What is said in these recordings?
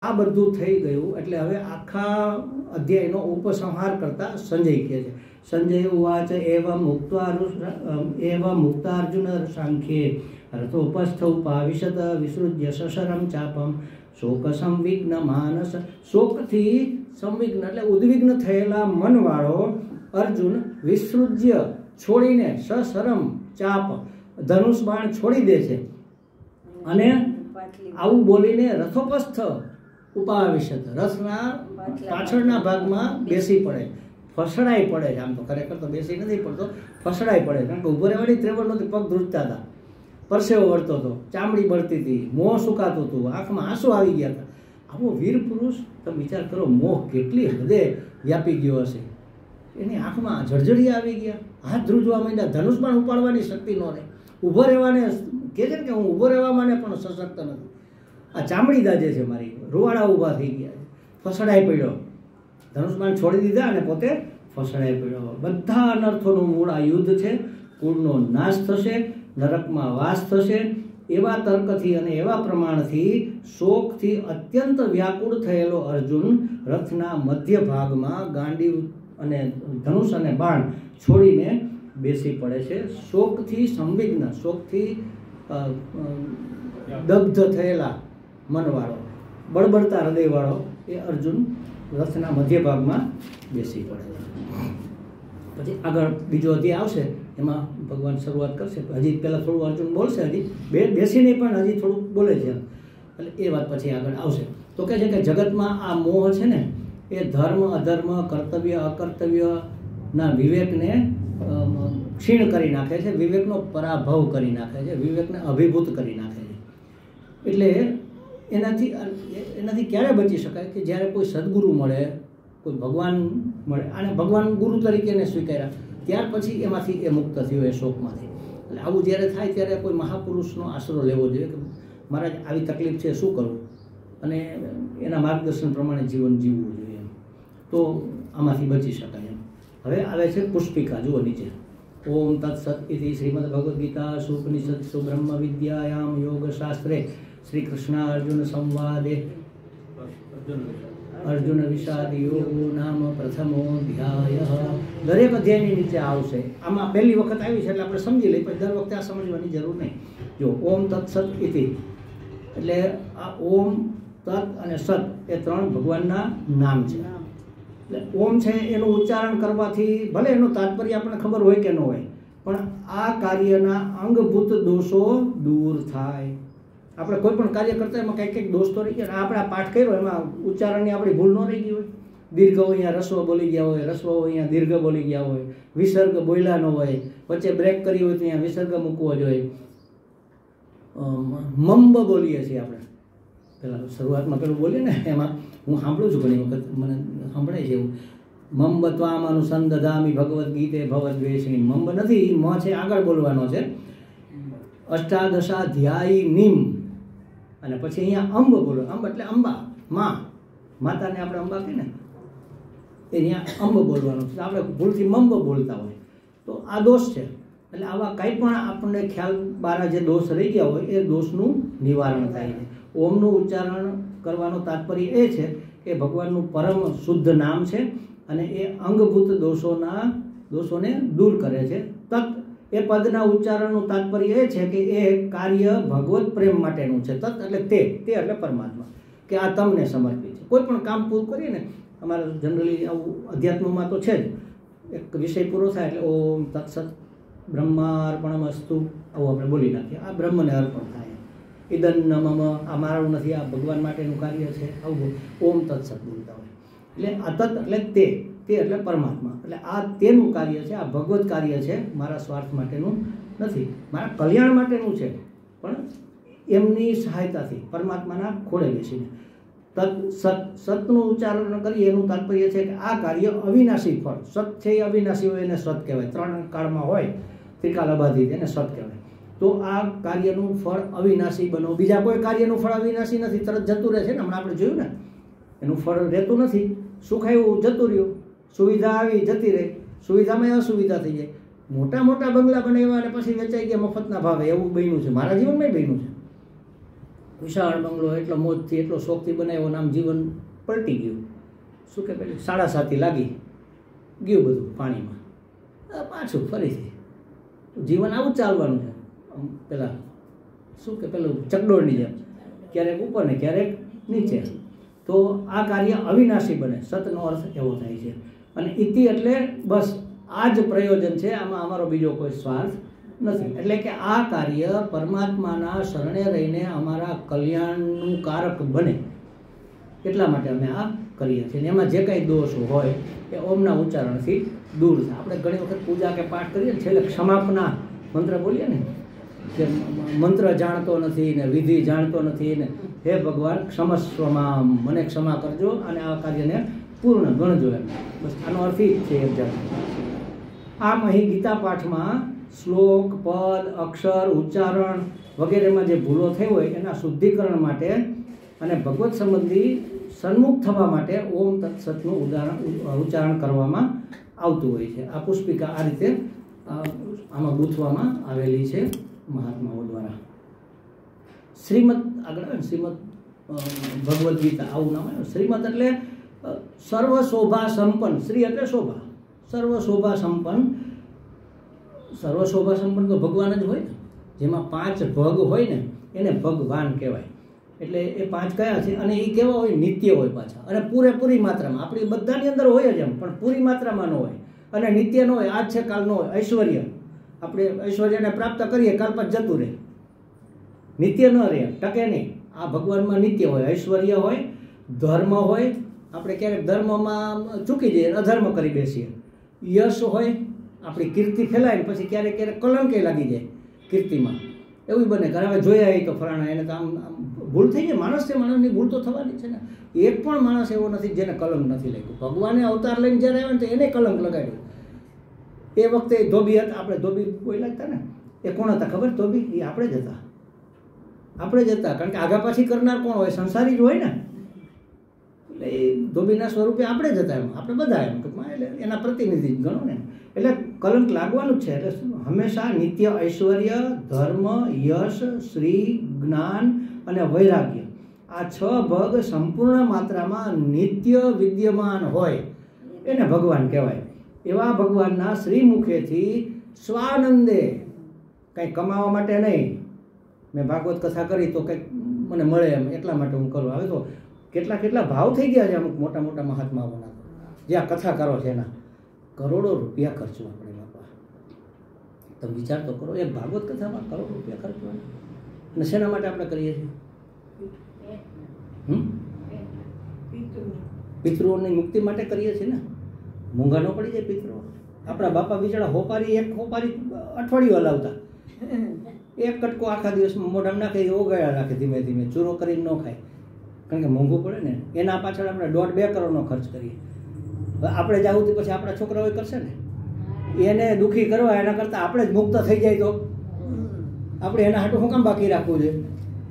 આ બધું થઈ ગયું એટલે હવે આખા અધ્યાયનો ઉપસંહાર કરતા સંજય કહે છે. સંજય ઉવાચ એવ મુક્તાર્જુન સાંખ્યે રથોપસ્થ ઉપાવિશત વિસૃજ્ય સશરમ ચાપમ શોક સંવિઘ્ન માનસ. શોકથી સંવિઘ્ન એટલે ઉદ્વિગ્ન થયેલા મનવાળો અર્જુન વિસૃજ્ય છોડીને સશરમ ચાપ ધનુષ બાણ છોડી દે છે અને આવું બોલીને રથોપસ્થ ઉપાવિશત રથના પાછળના ભાગમાં બેસી પડે, ફસડાઈ પડે છે. આમ તો ખરેખર તો બેસી નથી પડતો, ફસડાઈ પડે, કારણ કે ઉભો રહેવાની ત્રેવડ નહોતી, પગ ધ્રુજતા હતા, પરસેવો વળતો હતો, ચામડી બળતી હતી, મોં સુકાતું હતું, આંખમાં આંસુ આવી ગયા હતા. આવો વીર પુરુષ, તમે વિચાર કરો, મોહ કેટલી હદે વ્યાપી ગયો હશે. એની આંખમાં જળજળી આવી ગયા, હાથ ધ્રુજવા માંડ્યા, ધનુષ પણ ઉપાડવાની શક્તિ ન રહે. ઊભો રહેવાને કહે છે કે હું ઊભો રહેવા માટે પણ સશક્ત નથી. આ ચામડી દાજે છે મારી, રૂવાડા ઊભા થઈ ગયા છે, ફસડાઈ પડ્યો, ધનુષબાણ છોડી દીધા અને પોતે ફસડાઈ પડ્યો. બધા અનર્થોનું મૂળ આ યુદ્ધ છે. કુળનો નાશ થશે, નરકમાં વાસ થશે. એવા તર્કથી અને એવા પ્રમાણથી શોકથી અત્યંત વ્યાકુળ થયેલો અર્જુન રથના મધ્ય ભાગમાં ગાંડી અને ધનુષ અને બાણ છોડીને બેસી પડે છે. શોકથી સંવિઘ્ન, શોકથી દગ્ધ થયેલા મનવાળો, બળબડતા હૃદયવાળો એ અર્જુન રથના મધ્ય ભાગમાં બેસી પડે છે. પછી આગળ બીજો અધ્યાય આવશે, એમાં ભગવાન શરૂઆત કરશે. હજી પહેલાં થોડું અર્જુન બોલશે, હજી બેસીને પણ હજી થોડુંક બોલે છે, એટલે એ વાત પછી આગળ આવશે. તો કહે છે કે જગતમાં આ મોહ છે ને, એ ધર્મ અધર્મ, કર્તવ્ય અકર્તવ્યના વિવેકને ક્ષીણ કરી નાખે છે, વિવેકનો પરાભવ કરી નાખે છે, વિવેકને અભિભૂત કરી નાખે છે. એટલે એનાથી ક્યારે બચી શકાય કે જ્યારે કોઈ સદગુરુ મળે, કોઈ ભગવાન મળે, અને ભગવાન ગુરુ તરીકે એને સ્વીકાર્યા, ત્યાર પછી એમાંથી એ મુક્ત થયો, એ શોકમાંથી. એટલે આવું જ્યારે થાય ત્યારે કોઈ મહાપુરુષનો આશરો લેવો જોઈએ કે મહારાજ આવી તકલીફ છે, શું કરવું, અને એના માર્ગદર્શન પ્રમાણે જીવન જીવવું જોઈએ. તો આમાંથી બચી શકાય એમ. હવે આવે છે પુષ્પિકા, જુઓ નીચે. ઓમ તત્સત ઇતિ શ્રીમદ ભગવદ્ ગીતા સુપનિષત્સુ બ્રહ્મ વિદ્યાયામ યોગ શાસ્ત્રે શ્રી કૃષ્ણ અર્જુન સંવાદે અર્જુન વિષાદ યોગો નામ પ્રથમો અધ્યાય. દરેક અધ્યાયની નીચે આવશે. આમાં પહેલી વખત આવી છે એટલે આપણે સમજી લઈએ, પછી દર વખતે આ સમજવાની જરૂર નહીં. જો ઓમ તત્સત ઇતિ એટલે આ ઓમ, તત અને સત એ ત્રણ ભગવાનના નામ છે. એટલે ઓમ છે એનું ઉચ્ચારણ કરવાથી ભલે એનું તાત્પર્ય આપણને ખબર હોય કે ન હોય, પણ આ કાર્યના અંગભૂત દોષો દૂર થાય. આપણે કોઈ પણ કાર્ય કરતા એમાં કંઈક દોષ તો રહી ગયા. આપણે આ પાઠ કર્યો એમાં ઉચ્ચારણની આપણી ભૂલ ન રહી ગઈ હોય. દીર્ઘ અહીંયા રસ્વ બોલી ગયા હોય, રસ્વ અહીંયા દીર્ઘ બોલી ગયા હોય, વિસર્ગ બોલ્યા ન હોય, વચ્ચે બ્રેક કરી હોય તો અહીંયા વિસર્ગ મૂકવો જોઈએ. મમ્બ બોલીએ છીએ આપણે, પેલા શરૂઆતમાં પેલું બોલીએ ને, એમાં હું સાંભળું છું ઘણી વખત, મને સાંભળાય છે એવું. મમ્બ ત્વામ અનુસંદધામી ભગવદ્ ગીતે ભવદ્વેષિણી. મમ્બ નથી, મ છે આગળ બોલવાનો છે. અષ્ટાદશાધ્યાયી નિમ, અને પછી અહીંયા અંબ બોલો. અંબ એટલે અંબા, માં, માતાને આપણે અંબા કહીએ ને, એ અહીંયા અંબ બોલવાનું છે. આપણે ભૂલથી મમ્બ બોલતા હોય તો આ દોષ છે. એટલે આવા કંઈ પણ આપણને ખ્યાલ બારા જે દોષ રહી ગયા હોય એ દોષનું નિવારણ થાય છે. ઓમનું ઉચ્ચારણ કરવાનો તાત્પર્ય એ છે કે ભગવાનનું પરમ શુદ્ધ નામ છે અને એ અંગભૂત દોષોને દૂર કરે છે. તત એ પદના ઉચ્ચારણનું તાત્પર્ય એ છે કે એ કાર્ય ભગવત પ્રેમ માટેનું છે. તત એટલે તે એટલે પરમાત્મા, કે આ તમને સમર્પિત છે. કોઈ પણ કામ પૂરું કરીએ ને, અમારે જનરલી આવું અધ્યાત્મમાં તો છે જ, એક વિષય પૂરો થાય એટલે ઓમ તત્સત બ્રહ્માર્પણમસ્તુ આવું આપણે બોલી નાખીએ. આ બ્રહ્મને અર્પણ થાય. ઇદન મમ, આ મારું નથી, આ ભગવાન માટેનું કાર્ય છે, આવું ઓમ તત્સત બોલતા હોય. એટલે આ તત એટલે તે એટલે પરમાત્મા. એટલે આ તેનું કાર્ય છે, આ ભગવત કાર્ય છે, મારા સ્વાર્થ માટેનું નથી, મારા કલ્યાણ માટેનું છે, પણ એમની સહાયતાથી પરમાત્માના ખોળે બેસીને. તત સત, સતનું ઉચ્ચારણ કરીએ એનું તાત્પર્ય છે કે આ કાર્ય અવિનાશી ફળ. સત છે એ અવિનાશી હોય એને સત કહેવાય. ત્રણ કાળમાં હોય ત્રિકાલ અબાધિત, એને સત કહેવાય. તો આ કાર્યનું ફળ અવિનાશી બનો. બીજા કોઈ કાર્યનું ફળ અવિનાશી નથી, તરત જતું રહે છે ને. હમણાં આપણે જોયું ને, એનું ફળ રહેતું નથી. સુખ આવ્યું જતું રહ્યું, સુવિધા આવી જતી રહી, સુવિધામાં અસુવિધા થઈ જાય. મોટા મોટા બંગલા બનાવ્યા અને પછી વેચાઈ ગયા મફતના ભાવે, એવું બન્યું છે. મારા જીવનમાં બન્યું છે. વિશાળ બંગલો એટલો મોજથી એટલો શોખથી બનાવ્યો ને આમ જીવન પલટી ગયું. શું કે પેલી 7:30 લાગી ગયું બધું પાણીમાં, પાછું ફરીથી જીવન આવું જ ચાલવાનું છે. પેલા શું કે પેલું ચકડોળની જેમ ક્યારેક ઉપર ને ક્યારેક નીચે. તો આ કાર્ય અવિનાશી બને, સતનો અર્થ એવો થાય છે. અને ઇતિ એટલે બસ આ જ પ્રયોજન છે, આમાં અમારો બીજો કોઈ સ્વાર્થ નથી. એટલે કે આ કાર્ય પરમાત્માના શરણે રહીને અમારા કલ્યાણનું કારક બને એટલા માટે અમે આ કરીએ છીએ. એમાં જે કંઈ દોષ હોય એ ઓમના ઉચ્ચારણથી દૂર થાય. આપણે ઘણી વખત પૂજા કે પાઠ કરીએ ને છેલ્લે ક્ષમાપના મંત્ર બોલીએ ને કે મંત્ર જાણતો નથી ને વિધિ જાણતો નથી ને હે ભગવાન ક્ષમસ્વમાં, મને ક્ષમા કરજો અને આ કાર્યને પૂર્ણ ગણજો એમ. બસ આનો અર્થ જ છે એક જાત. આમ અહીં ગીતા પાઠમાં શ્લોક, પદ, અક્ષર, ઉચ્ચારણ વગેરેમાં જે ભૂલો થઈ હોય એના શુદ્ધિકરણ માટે અને ભગવત સંબંધી સન્મુખ થવા માટે ઓમ તત્સતનું ઉચ્ચારણ કરવામાં આવતું હોય છે. આ પુષ્પિકા આ રીતે આમાં ગૂંથવામાં આવેલી છે મહાત્માઓ દ્વારા. શ્રીમદ આગળ શ્રીમદ ભગવદ્ ગીતા આવું નામ આવ્યું. શ્રીમદ એટલે સર્વ શોભા સંપન્ન, શ્રી એટલે શોભા, સર્વ શોભા સંપન્ન. સર્વ શોભા સંપન્ન તો ભગવાન જ હોય ને, જેમાં 5 ભગ હોય ને એને ભગવાન કહેવાય. એટલે એ 5 કયા છે અને એ કેવા હોય? નિત્ય હોય પાછા, અને પૂરેપૂરી માત્રામાં. આપણી બધાની અંદર હોય જ એમ, પણ પૂરી માત્રામાં ન હોય અને નિત્ય ન હોય. આજ છે કાલ ન હોય. ઐશ્વર્ય, આપણે ઐશ્વર્યને પ્રાપ્ત કરીએ કાલ પછી જતું રહે, નિત્ય ન રહે, ટકે નહીં. આ ભગવાનમાં નિત્ય હોય, ઐશ્વર્ય હોય, ધર્મ હોય. આપણે ક્યારેક ધર્મમાં ચૂકી જઈએ, અધર્મ કરી બેસીએ. યશ હોય, આપણી કીર્તિ ફેલાય ને પછી ક્યારેક ક્યારેક કલંકે લાગી જાય કીર્તિમાં. એવું બને કે હવે જોયા એ તો ફલાણા, એને તો આમ ભૂલ થઈ જાય. માણસ છે, માણસની ભૂલ તો થવાની છે ને. એક પણ માણસ એવો નથી જેને કલંક નથી લાગ્યું. ભગવાને અવતાર લઈને જ્યારે આવ્યા ને તો એને કલંક લગાડ્યું. એ વખતે ધોબી હતા, આપણે ધોબી કોઈ લાગતા ને, એ કોણ હતા ખબર? ધોબી એ આપણે જ હતા, આપણે જ હતા. કારણ કે આગા પાછી કરનાર કોણ હોય? સંસારી જ હોય ને. એટલે એ ધોબીના સ્વરૂપે આપણે જ હતા. એમ આપણે બધા એમ ટૂંકમાં એટલે એના પ્રતિનિધિ જ ગણો ને. એટલે કલંક લાગવાનું જ છે. એટલે હંમેશા નિત્ય ઐશ્વર્ય, ધર્મ, યશ, શ્રી, જ્ઞાન અને વૈરાગ્ય, આ 6 ભગ સંપૂર્ણ માત્રામાં નિત્ય વિદ્યમાન હોય એને ભગવાન કહેવાય. એવા ભગવાનના શ્રી મુખેથી સ્વાનંદે, કંઈ કમાવા માટે નહીં, મેં ભાગવત કથા કરી તો કંઈક મને મળે એમ એટલા માટે હું કરું. હવે તો કેટલા ભાવ થઈ ગયા છે અમુક મોટા મોટા મહાત્માઓના, જે આ કથા કરો છે એના કરોડો રૂપિયા ખર્ચવા આપણે બાપા. તમે વિચાર તો કરો, એક ભાગવત કથામાં કરોડો રૂપિયા ખર્ચવાના. અને શેના માટે આપણે કરીએ છીએ? પિતૃઓની મુક્તિ માટે કરીએ છીએ ને. મૂંગા ન પડી જાય પિતૃઓ. આપણા બાપા બિચારા એક હોપારી અઠવાડિયું હલાવતા, એક કટકો આખા દિવસમાં મોઢામાં નાખે, ઓગાળ્યા રાખે, ધીમે ધીમે ચૂરો કરીને ન ખાય. કારણ કે મોંઘું પડે ને. એના પાછળ આપણે 1.5-2 કરોડનો ખર્ચ કરીએ. આપણે જવું તો પછી આપણા છોકરાઓ કરશે ને. એને દુઃખી કરવા એના કરતાં આપણે જ મુક્ત થઈ જાય તો આપણે એના હાટું શું કામ બાકી રાખવું છે?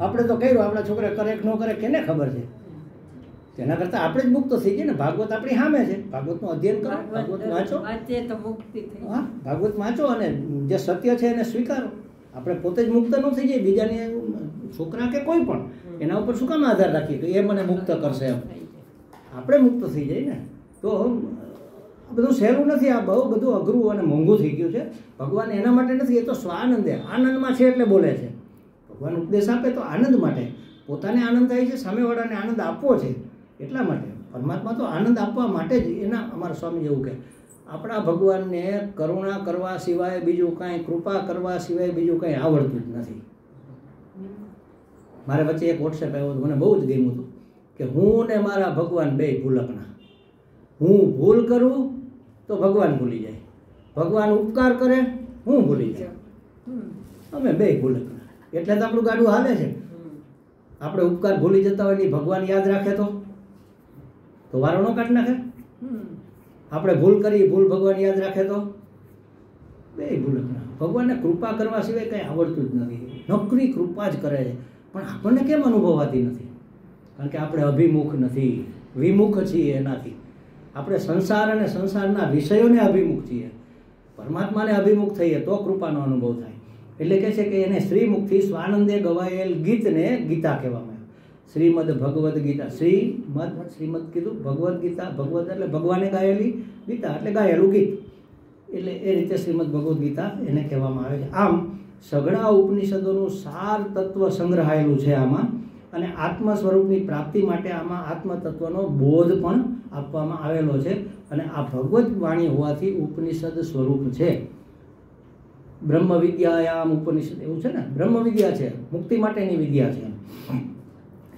આપણે તો કર્યું, આપણા છોકરા કરે કે ન કરે કેને ખબર છે? તેના કરતાં આપણે જ મુક્ત થઈ જાય ને. ભાગવત આપણી સામે છે, ભાગવતનું અધ્યયન કરો, ભાગવત વાંચો. હા, ભાગવત વાંચો અને જે સત્ય છે એને સ્વીકારો. આપણે પોતે જ મુક્ત ન થઈ જાય, બીજાને છોકરા કે કોઈ પણ એના ઉપર શું કામ આધાર રાખીએ કે એ મને મુક્ત કરશે એમ? આપણે મુક્ત થઈ જાય ને. તો બધું સહેલું નથી, આ બહુ બધું અઘરું અને મોંઘું થઈ ગયું છે. ભગવાન એના માટે નથી, એ તો સ્વાનંદે, આનંદમાં છે એટલે બોલે છે. ભગવાન ઉપદેશ આપે તો આનંદ માટે, પોતાને આનંદ થાય છે, સામેવાળાને આનંદ આપવો છે એટલા માટે. પરમાત્મા તો આનંદ આપવા માટે જ એના, અમારા સ્વામી એવું કહે, આપણા ભગવાનને કરુણા કરવા સિવાય બીજું કાંઈ, કૃપા કરવા સિવાય બીજું કાંઈ આવડતું જ નથી. મારે વચ્ચે એક વોટ્સએપ આવ્યો હતો, મને બહુ જ ગમ્યું હતું કે હું ને મારા ભગવાન બે ભૂલકના. હું ભૂલ કરું તો ભગવાન ભૂલી જાય, ભગવાન ઉપકાર કરે હું ભૂલી જાય, અમે બે ભૂલકના. એટલે તો આપણું ગાડું હાલે છે. આપણે ઉપકાર ભૂલી જતા હોય ને ભગવાન યાદ રાખે તો વારો ન કાઢી નાખે. આપણે ભૂલ કરી, ભૂલ ભગવાન યાદ રાખે તો બે ભૂલકના. ભગવાનને કૃપા કરવા સિવાય કંઈ આવડતું જ નથી. નોકરી કૃપા જ કરે છે, પણ આપણને કેમ અનુભવાતી નથી? કારણ કે આપણે અભિમુખ નથી, વિમુખ છીએ એનાથી. આપણે સંસાર અને સંસારના વિષયોને અભિમુખ છીએ. પરમાત્માને અભિમુખ થઈએ તો કૃપાનો અનુભવ થાય. એટલે કહે છે કે એને શ્રીમુખથી સ્વાનંદે ગવાયેલ ગીતને ગીતા કહેવામાં આવે. શ્રીમદ ભગવદ્ ગીતા, શ્રીમદ કીધું, ભગવદ્ ગીતા, ભગવદ એટલે ભગવાને ગાયેલી, ગીતા એટલે ગાયેલું ગીત, એટલે એ રીતે શ્રીમદ ભગવદ્ ગીતા એને કહેવામાં આવે છે. આમ સઘળા ઉપનિષદોનું સાર તત્વ સંગ્રહાયેલું છે આમાં, અને આત્મ સ્વરૂપની પ્રાપ્તિ માટે આમાં આત્મતત્વનો બોધ પણ આપવામાં આવેલો છે. અને આ ભગવદ્ વાણી હોવાથી ઉપનિષદ સ્વરૂપ છે. બ્રહ્મ વિદ્યાયામ ઉપનિષદ એવું છે ને, બ્રહ્મ વિદ્યા છે, મુક્તિ માટેની વિદ્યા છે,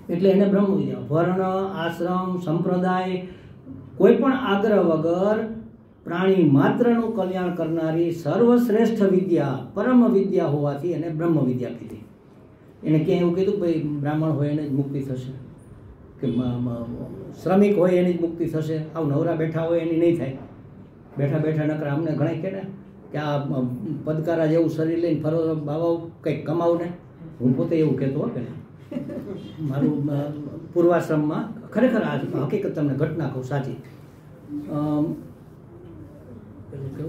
એટલે એને બ્રહ્મ વિદ્યા. વર્ણ, આશ્રમ, સંપ્રદાય, કોઈ પણ આગ્રહ વગર પ્રાણી માત્રનું કલ્યાણ કરનારી સર્વશ્રેષ્ઠ વિદ્યા, પરમ વિદ્યા હોવાથી એને બ્રહ્મ વિદ્યા કીધી. એને ક્યાંય એવું કીધું ભાઈ બ્રાહ્મણ હોય એને જ મુક્તિ થશે, કે શ્રમિક હોય એની જ મુક્તિ થશે, આવું નવરા બેઠા હોય એની નહીં થાય. બેઠા બેઠા નકરા અમને ઘણા કહે ને કે આ પદકારા જેવું શરીર લઈને ફરો બાબાઓ કંઈક કમાવ ને. હું પોતે એવું કહેતો હો કે મારું પૂર્વાશ્રમમાં ખરેખર આ હકીકત તમને ઘટના કહું સાચી.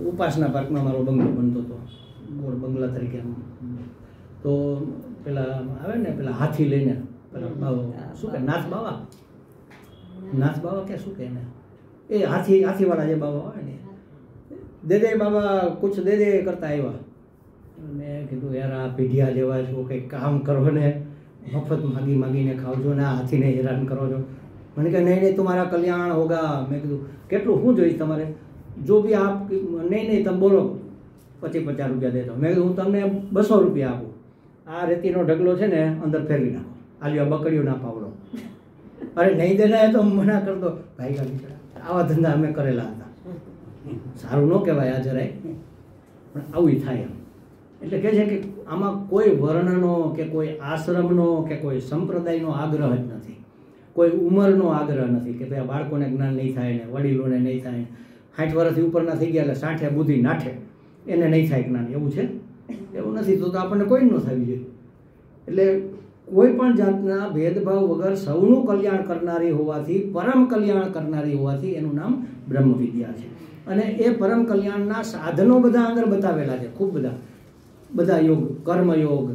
ઉપાસના પાર્કમાં મારો બંગલો બનતો હતો, ગોળ બંગલા તરીકે. તો પેલા આવે ને પેલા હાથી લઈને પેલા શું કે નાથ બાવા કે શું કે એને એ હાથીવાળા જે બાબા આવે ને, દે દે બાબા કુછ દે દે કરતા આવ્યા. મેં કીધું યાર આ પીઢિયા જેવા છો, કંઈક કામ કરો ને, મફત માગીને ખાવ છો ને આ હાથીને હેરાન કરો છો. મને કહે નહીં તમારા કલ્યાણ હોગા. મેં કીધું કેટલું શું જોઈએ તમારે? જો બી આપ નહીં તમે બોલો 25-50 રૂપિયા દેતો. મેં કીધું હું તમને 200 રૂપિયા આપું. આ રેતીનો ઢગલો છે ને અંદર ફેરવી નાખો, આલિયા બકડીઓ ના પાવડો. અરે નહીં દેના તો મના કરતો ભાઈ ગાડી. આવા ધંધા અમે કરેલા હતા. સારું ન કહેવાય આ જરાય, પણ આવું થાય એમ. એટલે કહે છે કે આમાં કોઈ વર્ણનો કે કોઈ આશ્રમનો કે કોઈ સંપ્રદાયનો આગ્રહ જ નથી, કોઈ ઉંમરનો આગ્રહ નથી કે ભાઈ આ બાળકોને જ્ઞાન નહીં થાય ને, વડીલોને નહીં થાય, 60 વર્ષથી ઉપરના થઈ ગયા એટલે 60 બુદ્ધિ નાઠે એને નહીં થાય જ્ઞાન, એવું છે? એવું નથી. તો આપણને કોઈ ન થવી જોઈએ. એટલે કોઈ પણ જાતના ભેદભાવ વગર સૌનું કલ્યાણ કરનારી હોવાથી, પરમ કલ્યાણ કરનારી હોવાથી એનું નામ બ્રહ્મ વિદ્યા છે. અને એ પરમ કલ્યાણના સાધનો બધા આગળ બતાવેલા છે, ખૂબ બધા યોગ, કર્મયોગ,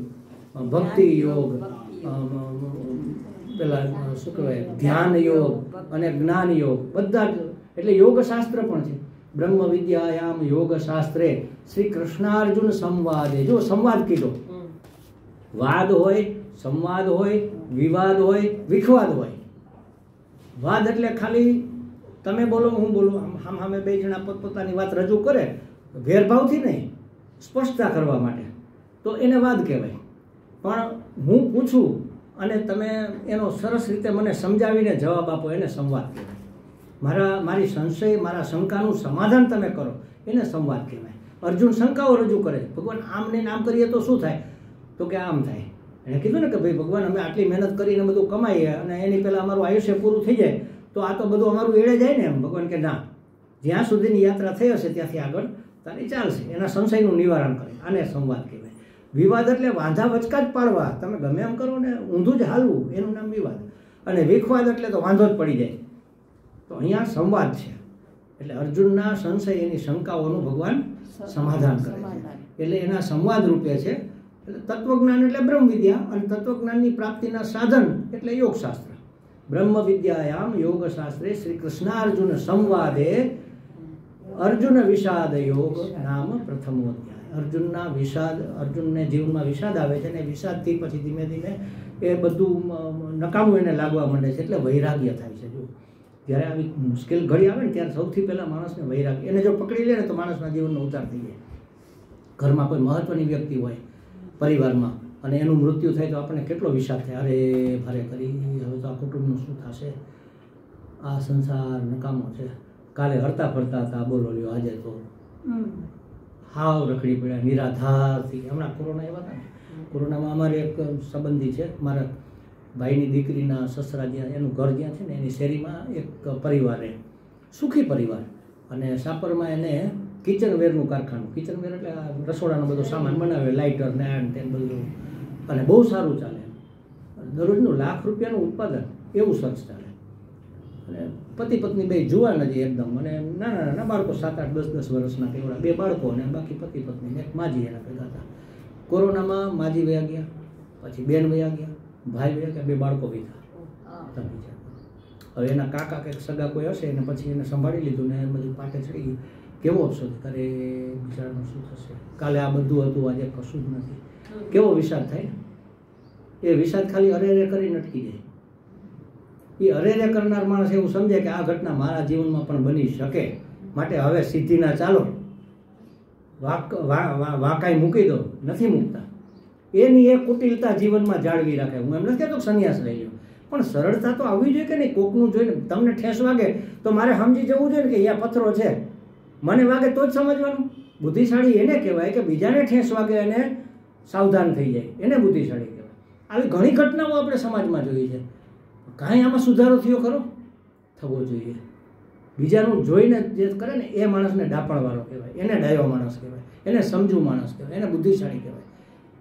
ભક્તિ યોગ, પેલા શું કહેવાય ધ્યાન યોગ અને જ્ઞાન યોગ, બધા જ. એટલે યોગ શાસ્ત્ર પણ છે. બ્રહ્મ વિદ્યાયામ યોગ શાસ્ત્રે શ્રી કૃષ્ણાર્જુન સંવાદે, જો સંવાદ કીધો, વાદ હોય, સંવાદ હોય, વિવાદ હોય, વિખવાદ હોય. વાદ એટલે ખાલી તમે બોલો હું બોલું, સામે બે જણા પોતપોતાની વાત રજૂ કરે, ભેરભાવથી નહીં, સ્પષ્ટતા કરવા માટે, તો એને વાદ કહેવાય. પણ હું પૂછું અને તમે એનો સરસ રીતે મને સમજાવીને જવાબ આપો, એને સંવાદ કહેવાય. મારી સંશય, મારા શંકાનું સમાધાન તમે કરો, એને સંવાદ કહેવાય. અર્જુન શંકાઓ રજૂ કરે, ભગવાન આમ ને આમ કરીએ તો શું થાય? તો કે આમ થાય. એને કીધું ને કે ભાઈ ભગવાન અમે આટલી મહેનત કરીને બધું કમાઈએ અને એની પહેલાં અમારું આયુષ્ય પૂરું થઈ જાય તો આ તો બધું અમારું એળે જાય ને. એમ ભગવાન કે ના, જ્યાં સુધીની યાત્રા થઈ હશે ત્યાંથી આગળ તારી ચાલશે. એના સંશયનું નિવારણ કરે, આને સંવાદ કહેવાય. વિવાદ એટલે વાંધા વચકા જ પાડવા, તમે ગમે એમ કરો ને ઊંધું જ હાલવું, એનું નામ વિવાદ. અને વિખવાદ એટલે તો વાંધો જ પડી જાય. તો અહીંયા સંવાદ છે. એટલે અર્જુનના સંશય, એની શંકાઓનું ભગવાન સમાધાન કરે છે. એટલે એના સંવાદ રૂપે છે. એટલે તત્વજ્ઞાન એટલે બ્રહ્મ વિદ્યા, અને તત્વજ્ઞાનની પ્રાપ્તિના સાધન એટલે યોગશાસ્ત્ર. બ્રહ્મ વિદ્યાયામ યોગ શાસ્ત્રે શ્રી કૃષ્ણાર્જુન સંવાદે અર્જુન વિષાદ યોગ નામ પ્રથમો અધ્યાય. અર્જુનના વિષાદ, અર્જુનને જીવનમાં વિષાદ આવે છે ને વિષાદથી પછી ધીમે ધીમે એ બધું નકામું એને લાગવા માંડે છે, એટલે વૈરાગ્ય થાય છે. જો જ્યારે આવી મુશ્કેલ ઘડી આવે ને ત્યારે સૌથી પહેલાં માણસને વૈરાગ્ય, એને જો પકડી લે ને તો માણસના જીવનનો ઉતાર થઈ જાય. ઘરમાં કોઈ મહત્વની વ્યક્તિ હોય પરિવારમાં અને એનું મૃત્યુ થાય તો આપણને કેટલો વિષાદ થાય, અરે ભારે કરી, હવે તો આ કુટુંબનું શું થશે, આ સંસાર નકામો છે, કાલે હરતા ફરતા હતા, બોલો લ્યો આજે તો હાવ રખડી પડ્યા નિરાધારથી. હમણાં કોરોના એવા હતા ને, કોરોનામાં અમારે એક સંબંધી છે, મારા ભાઈની દીકરીના સસરા જ્યાં એનું ઘર જ્યાં છે ને એની શેરીમાં એક પરિવાર રહે, સુખી પરિવાર, અને સાપરમાં એને કિચનવેરનું કારખાનું, કિચનવેર એટલે રસોડાનો બધો સામાન બનાવે, લાઇટર ને આ તે બધું, અને બહુ સારું ચાલે. દરરોજનું લાખ રૂપિયાનું ઉત્પાદન, એવું સરસ ચાલે. અને પતિ પત્ની બે જુવાન જ એકદમ, અને નાના નાના બાળકો 7, 8, 10 વર્ષના કેવડા 2 બાળકો, અને બાકી પતિ પત્ની એક માજી એના ભેગા હતા. કોરોનામાં માજી વયા ગયા, પછી બેન વયા ગયા, ભાઈ વયા ગયા, 2 બાળકો વીધા. તમે વિચારો. હવે એના કાકા કંઈક સગા કોઈ હશે એને પછી એને સંભાળી લીધું ને બધી પાટે ચડી ગઈ. કેવો અફસોસ કરે બિચારાનું શું થશે. કાલે આ બધું હતું, આજે કશું જ નથી. કેવો વિષાદ થાય. એ વિષાદ ખાલી અરે કરીને અટકી જાય. એ અરે કરનાર માણસ એવું સમજે કે આ ઘટના મારા જીવનમાં પણ બની શકે, માટે હવે સીધીના ચાલો, વાંકાઈ મૂકી દો. નથી મૂકતા. એની એ કુટિલતા જીવનમાં જાળવી રાખે. હું એમ નથી કહેતો સંન્યાસ લઈ લો, પણ સરળતા તો આવવી જોઈએ કે નહીં. કોકનું જોઈને તમને ઠેસ વાગે તો મારે સમજી જવું જોઈએ ને કે અહીંયા પથ્થરો છે, મને વાગે તો જ સમજવાનું. બુદ્ધિશાળી એને કહેવાય કે બીજાને ઠેસ વાગે અને સાવધાન થઈ જાય, એને બુદ્ધિશાળી કહેવાય. આવી ઘણી ઘટનાઓ આપણે સમાજમાં જોઈ છે. કાંઈ આમાં સુધારો થયો ખરો? થવો જોઈએ. બીજાનું જોઈને જે કરે ને એ માણસને ડાપણવાળો કહેવાય, એને ડાયો માણસ કહેવાય, એને સમજુ માણસ કહેવાય, એને બુદ્ધિશાળી કહેવાય.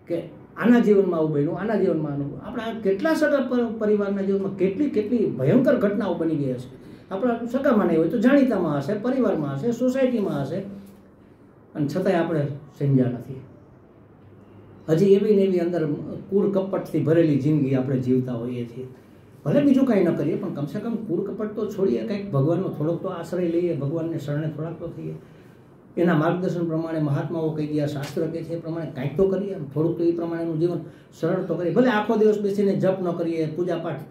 કે આના જીવનમાં આવું બન્યું, આના જીવનમાં આનું. આપણા કેટલા સગા પરિવારના જીવનમાં કેટલી ભયંકર ઘટનાઓ બની ગઈ હશે. આપણા સગામાં નહીં હોય તો જાણીતામાં હશે, પરિવારમાં હશે, સોસાયટીમાં હશે, અને છતાંય આપણે સમજ્યા નથી. હજી એવી ને એવી અંદર કૂડ કપટથી ભરેલી જિંદગી આપણે જીવતા હોઈએ છીએ. ભલે બીજું કાંઈ ન કરીએ પણ કમસે કમ કૂડ કપટ તો છોડીએ, કંઈક ભગવાનનો થોડોક તો આશ્રય લઈએ, ભગવાનને શરણે થોડાક તો થઈએ. એના માર્ગદર્શન પ્રમાણે મહાત્માઓ કહી ગયા, શાસ્ત્ર કહે છે એ પ્રમાણે કાંઈક તો કરીએ. થોડુંક તો એ પ્રમાણેનું જીવન સરળ તો કરીએ. ભલે આખો દિવસ બેસીને જપ ન કરીએ, પૂજાપાઠ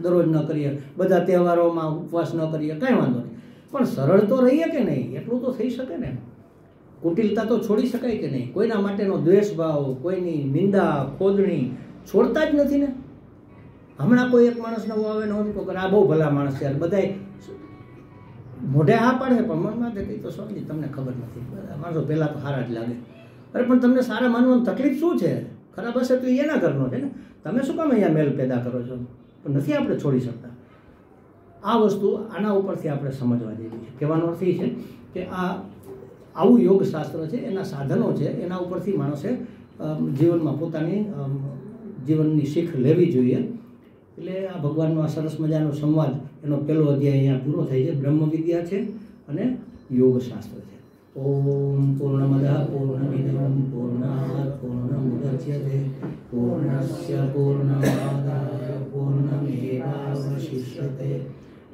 દરરોજ ન કરીએ, બધા તહેવારોમાં ઉપવાસ ન કરીએ, કાંઈ વાંધો નહીં, પણ સરળ તો રહીએ કે નહીં, એટલું તો થઈ શકે ને. કુટિલતા તો છોડી શકાય કે નહીં. કોઈના માટેનો દ્વેષ ભાવ, કોઈની નિંદા ખોદણી છોડતા જ નથી ને. હમણાં કોઈ એક માણસ નવો આવે ને હું કહું આ બહુ ભલા માણસ છે, બધાય મોઢે હા પાડે પણ મનમાં કંઈ તો સમજી તમને ખબર નથી. માણસો પહેલાં તો સારા જ લાગે. અરે પણ તમને સારા માનવાની તકલીફ શું છે? ખરાબ હશે તો એના ઘરનો છે ને. તમે શું કામ અહીંયા મેલ પેદા કરો છો? પણ નથી આપણે છોડી શકતા. આ વસ્તુ આના ઉપરથી આપણે સમજવા જેવી છે. કહેવાનો અર્થ એ છે કે આવું યોગશાસ્ત્ર છે, એના સાધનો છે, એના ઉપરથી માણસે જીવનમાં પોતાની જીવનની શીખ લેવી જોઈએ. એટલે આ ભગવાનનો આ સરસ મજાનો સંવાદ, એનો પહેલો અધ્યાય અહીંયા પૂરો થાય છે. બ્રહ્મ વિદ્યા છે અને યોગશાસ્ત્ર છે. ઓમ પૂર્ણમદ પૂર્ણમિદં પૂર્ણાત પૂર્ણમુદચ્યતે પૂર્ણસ્ય પૂર્ણમાદાય પૂર્ણમેવાવશિષ્યતે.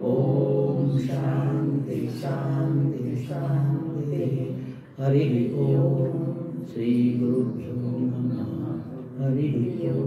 ઓમ શાંતિ શાંતિ શાંતિ. હરિ ઓમ. શ્રી ગુરુભ્યો નમઃ. હરિ ઓમ.